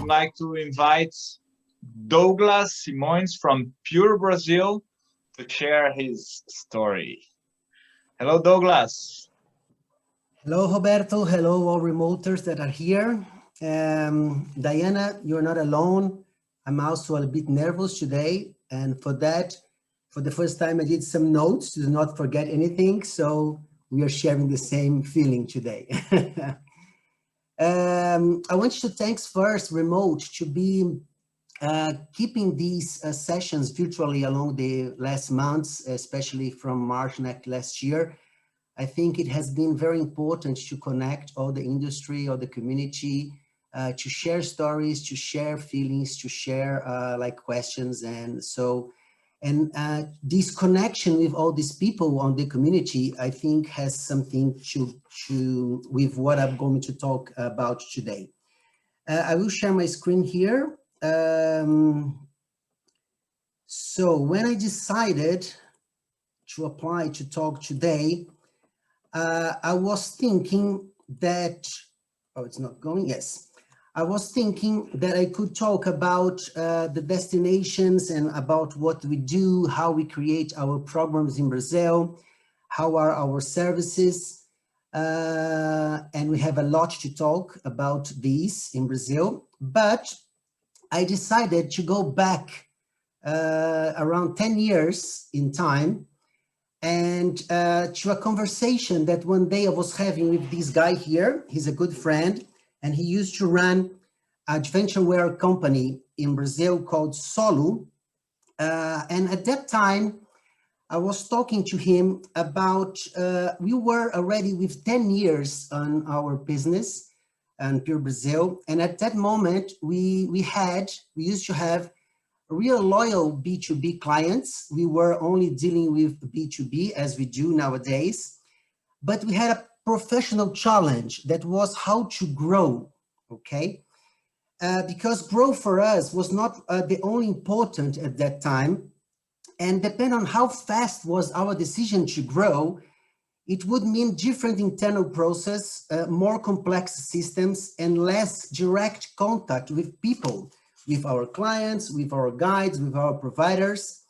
like to invite Douglas Simões from Pure Brazil to share his story. Hello, Douglas. Hello, Roberto. Hello, all remoters that are here. Diana, you're not alone. I'm also a bit nervous today. And for that, for the first time, I did some notes to not forget anything. So we are sharing the same feeling today. I want you to thanks first, Remote, to be keeping these sessions virtually along the last months, especially from March last year. I think it has been very important to connect all the industry or the community, to share stories, to share feelings, to share like questions. And so, this connection with all these people on the community, I think has something to with what I'm going to talk about today. I will share my screen here. So when I decided to apply to talk today, I was thinking that, oh, it's not going, yes. I was thinking that I could talk about the destinations and about what we do, how we create our programs in Brazil, how are our services, and we have a lot to talk about these in Brazil. But I decided to go back around 10 years in time and to a conversation that one day I was having with this guy here. He's a good friend, and he used to run a adventureware company in Brazil called Solo. And at that time, I was talking to him about, we were already with 10 years on our business and Pure Brazil. And at that moment, we used to have real loyal B2B clients. We were only dealing with B2B as we do nowadays, but we had a professional challenge that was how to grow, okay? Because growth for us was not the only important at that time, and depending on how fast was our decision to grow, it would mean different internal process, more complex systems, and less direct contact with people, with our clients, with our guides, with our providers.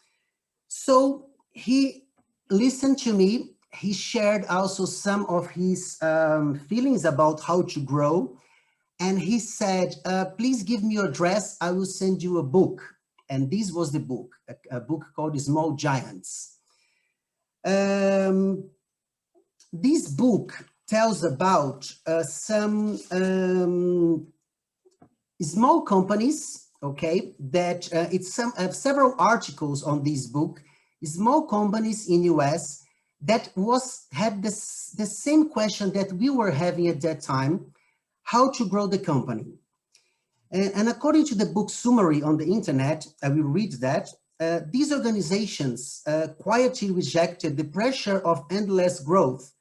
So he listened to me. He shared also some of his feelings about how to grow. And he said, please give me your address. I will send you a book. And this was the book, a book called Small Giants. This book tells about some small companies, okay, that several articles on this book, small companies in US that had the same question that we were having at that time, how to grow the company. And according to the book summary on the internet, I will read that, these organizations quietly rejected the pressure of endless growth,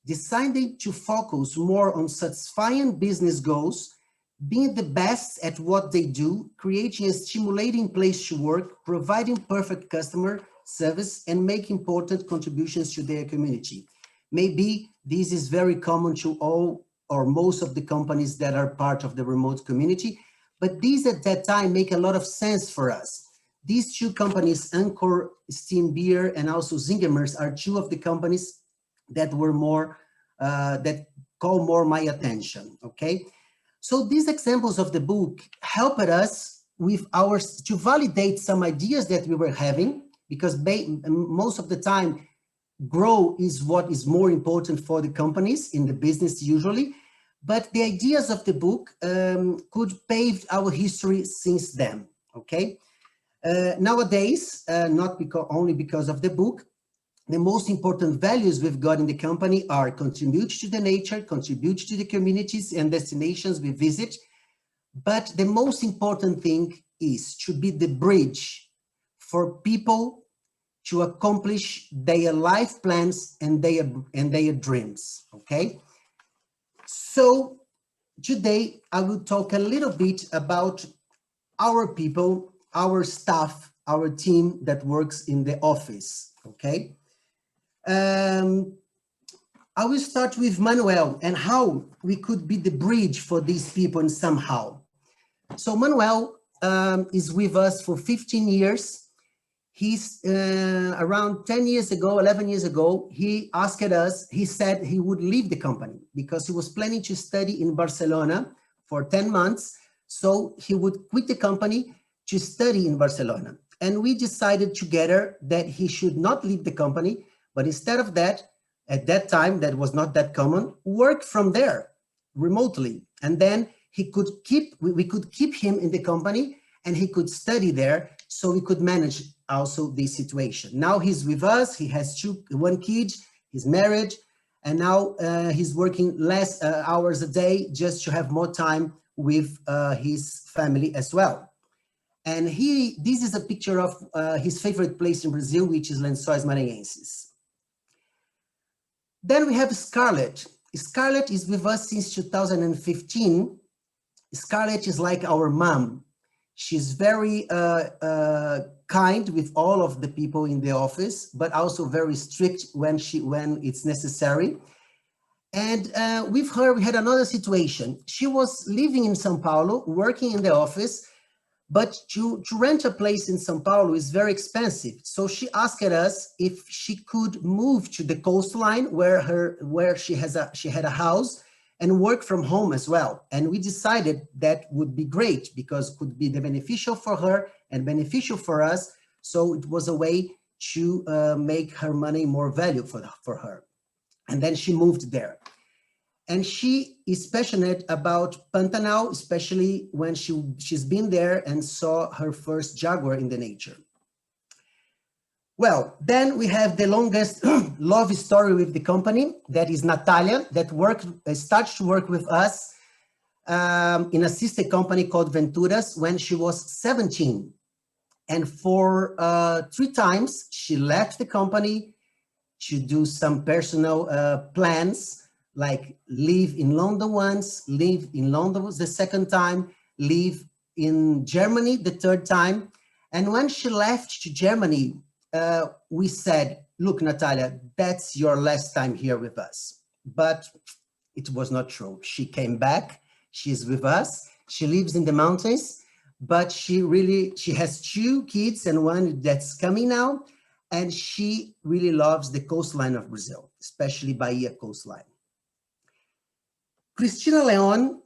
deciding to focus more on satisfying business goals, being the best at what they do, creating a stimulating place to work, providing perfect customer service, and making important contributions to their community. Maybe this is very common to all or most of the companies that are part of the remote community, but these at that time make a lot of sense for us. These two companies, Anchor, Steam Beer, and also Zingermers, are two of the companies that were more, that call more my attention, okay? So these examples of the book helped us with to validate some ideas that we were having, because most of the time, grow is what is more important for the companies in the business usually, but the ideas of the book could pave our history since then, okay? Nowadays, not only because of the book, the most important values we've got in the company are contribute to the nature, contribute to the communities and destinations we visit. But the most important thing is to be the bridge for people to accomplish their life plans and their dreams, okay? So today I will talk a little bit about our people, our staff, our team that works in the office, okay? I will start with Manuel and how we could be the bridge for these people somehow. So Manuel is with us for 15 years. He's around 10 years ago, 11 years ago, he asked us, he said he would leave the company because he was planning to study in Barcelona for 10 months. So he would quit the company to study in Barcelona. And we decided together that he should not leave the company, but instead of that, at that time, that was not that common, work from there remotely. And then we could keep him in the company and he could study there, so we could manage also this situation. Now he's with us, he has one kid, he's married, and now he's working less hours a day just to have more time with his family as well. And this is a picture of his favorite place in Brazil, which is Lençóis Maranhenses. Then we have Scarlett. Scarlett is with us since 2015. Scarlett is like our mom. She's very kind with all of the people in the office, but also very strict when it's necessary. And with her, we had another situation. She was living in São Paulo, working in the office, but to rent a place in São Paulo is very expensive. So she asked us if she could move to the coastline where she had a house and work from home as well. And we decided that would be great because it could be beneficial for her and beneficial for us. So it was a way to make her money more value for her. And then she moved there. And she is passionate about Pantanal, especially when she's been there and saw her first jaguar in the nature. Well, then we have the longest love story with the company. That is Natalia, that started to work with us in a sister company called Venturas when she was 17. And for 3 times, she left the company to do some personal plans, like live in London once, live in London the second time, live in Germany the third time. And when she left to Germany, we said, look, Natalia, that's your last time here with us. But it was not true. She came back, she's with us, she lives in the mountains, but she has 2 kids and one that's coming now. And she really loves the coastline of Brazil, especially Bahia coastline. Cristina Leon,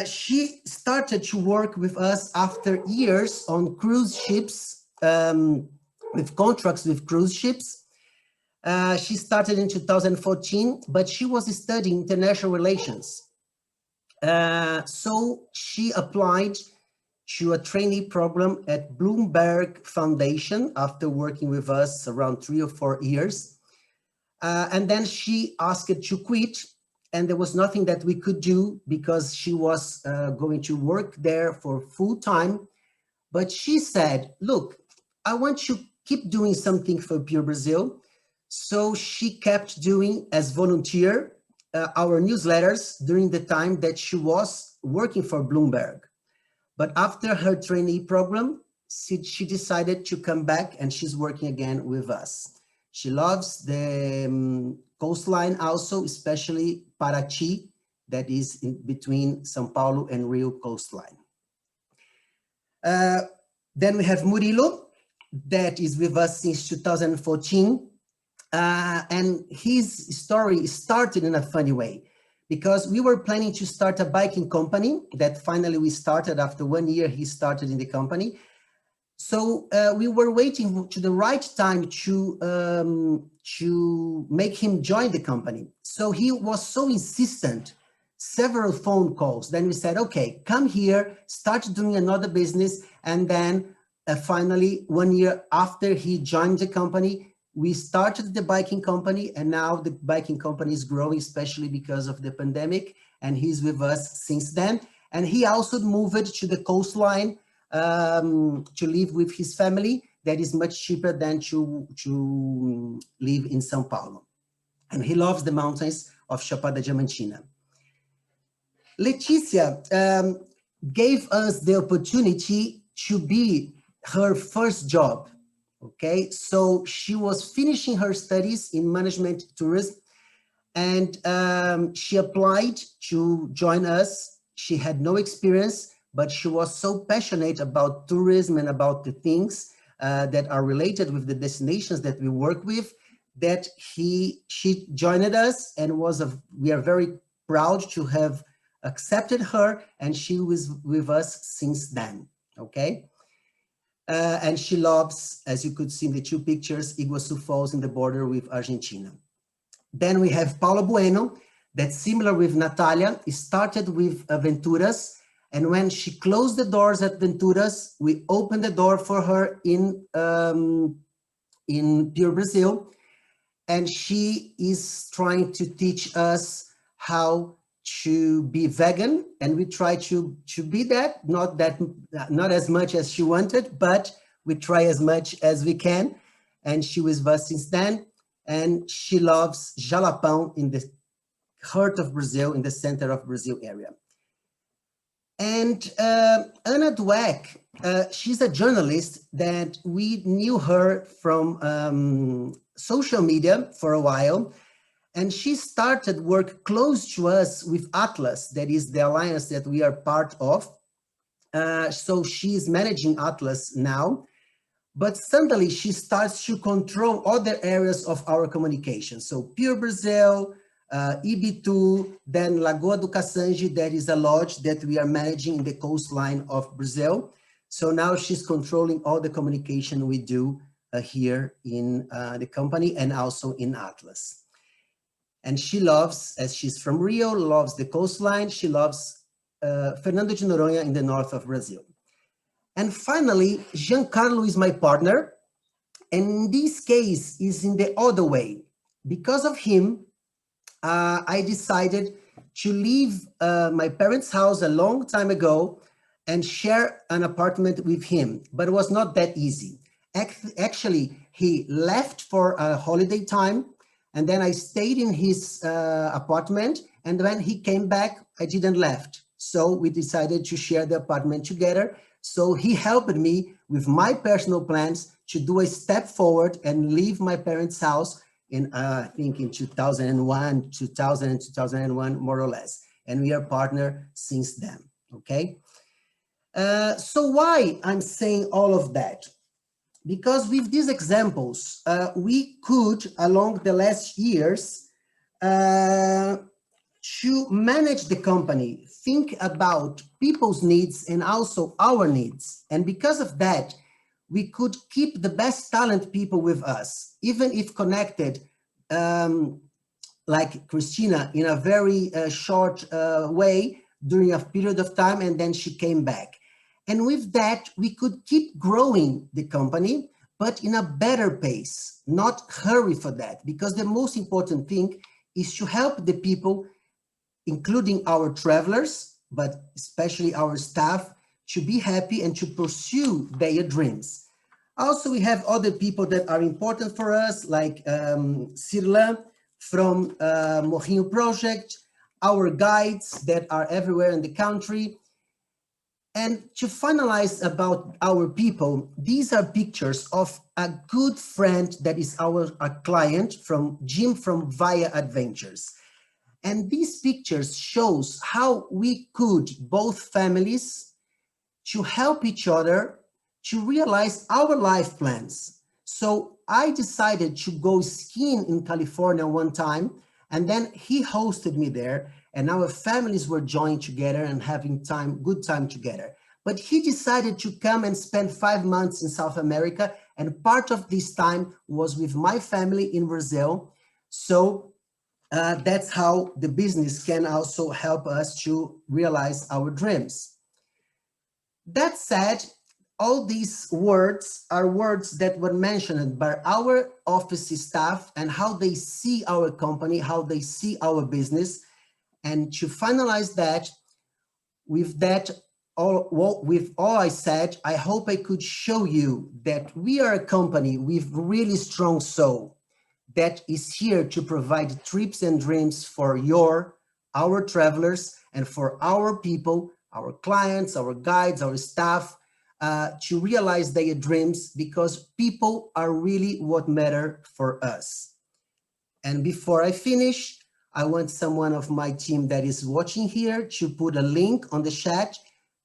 she started to work with us after years on cruise ships, with contracts with cruise ships. She started in 2014, but she was studying international relations. So she applied to a trainee program at Bloomberg Foundation after working with us around 3 or 4 years. And then she asked to quit, and there was nothing that we could do because she was going to work there for full time. But she said, look, I want to keep doing something for Pure Brazil. So she kept doing as volunteer our newsletters during the time that she was working for Bloomberg. But after her trainee program, she decided to come back and she's working again with us. She loves the coastline also, especially Paraty, that is in between São Paulo and Rio coastline. Then we have Murilo, that is with us since 2014. And his story started in a funny way, because we were planning to start a biking company that finally we started after 1 year. He started in the company. So we were waiting to the right time to make him join the company. So he was so insistent, several phone calls. Then we said, okay, come here, start doing another business. And then finally, 1 year after he joined the company, we started the biking company, and now the biking company is growing, especially because of the pandemic, and he's with us since then. And he also moved to the coastline to live with his family. That is much cheaper than to live in São Paulo. And he loves the mountains of Chapada Diamantina. Leticia gave us the opportunity to be her first job. Okay, so she was finishing her studies in management tourism, and she applied to join us. She had no experience, but she was so passionate about tourism and about the things that are related with the destinations that we work with, that she joined us, and we are very proud to have accepted her, and she was with us since then. Okay. And she loves, as you could see in the two pictures, Iguazu Falls in the border with Argentina. Then we have Paula Bueno, that's similar with Natalia. It started with Aventuras, and when she closed the doors at Venturas, we opened the door for her in Pure Brazil, and she is trying to teach us how to be vegan, and we try to be that, not as much as she wanted, but we try as much as we can, and she was with us since then, and she loves Jalapão in the heart of Brazil, in the center of Brazil area. And Ana Dweck, she's a journalist that we knew her from social media for a while, and she started work close to us with Atlas, that is the alliance that we are part of. So she's managing Atlas now, but suddenly she starts to control other areas of our communication. So Pure Brazil, EB2, then Lagoa do Cassange, that is a lodge that we are managing in the coastline of Brazil. So now she's controlling all the communication we do here in the company and also in Atlas. And she loves, as she's from Rio, loves the coastline. She loves Fernando de Noronha in the north of Brazil. And finally, Giancarlo is my partner. And in this case is in the other way. Because of him, I decided to leave my parents' house a long time ago and share an apartment with him, but it was not that easy. Actually, he left for a holiday time, and then I stayed in his apartment, and when he came back, I didn't left. So we decided to share the apartment together. So he helped me with my personal plans to do a step forward and leave my parents' house in I think in 2001, 2001, more or less. And we are partner since then, okay? So why I'm saying all of that? Because with these examples, we could, along the last years, to manage the company, think about people's needs and also our needs. And because of that, we could keep the best talent people with us, even if connected, like Christina, in a very short way during a period of time, and then she came back. And with that, we could keep growing the company, but in a better pace, not hurry for that, because the most important thing is to help the people, including our travelers, but especially our staff, to be happy and to pursue their dreams. Also, we have other people that are important for us, like Sirlan from Morrinho Project, our guides that are everywhere in the country. And to finalize about our people, these are pictures of a good friend that is a client from Jim from Via Adventures. And these pictures shows how we could, both families, to help each other to realize our life plans. So I decided to go skiing in California one time, and then he hosted me there, and our families were joined together and having good time together. But he decided to come and spend 5 months in South America, and part of this time was with my family in Brazil. So that's how the business can also help us to realize our dreams. That said, all these words are words that were mentioned by our office staff and how they see our company, how they see our business. And to finalize that, with all I said, I hope I could show you that we are a company with really strong soul that is here to provide trips and dreams for our travelers and for our people, our clients, our guides, our staff, to realize their dreams, because people are really what matter for us. And before I finish, I want someone of my team that is watching here to put a link on the chat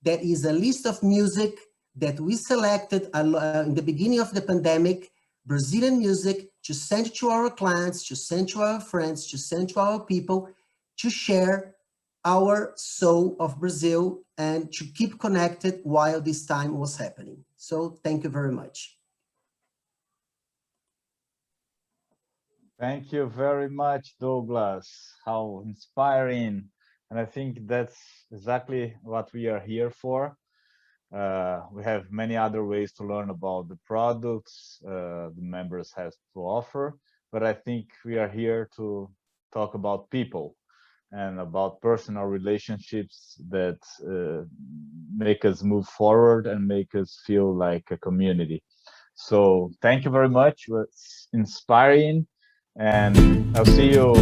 That is a list of music that we selected in the beginning of the pandemic, Brazilian music, to send to our clients, to send to our friends, to send to our people, to share our soul of Brazil and to keep connected while this time was happening. So thank you very much. Thank you very much, Douglas. How inspiring. And I think that's exactly what we are here for. We have many other ways to learn about the products the members have to offer, but I think we are here to talk about people and about personal relationships that make us move forward and make us feel like a community. So thank you very much. It was inspiring, and I'll see you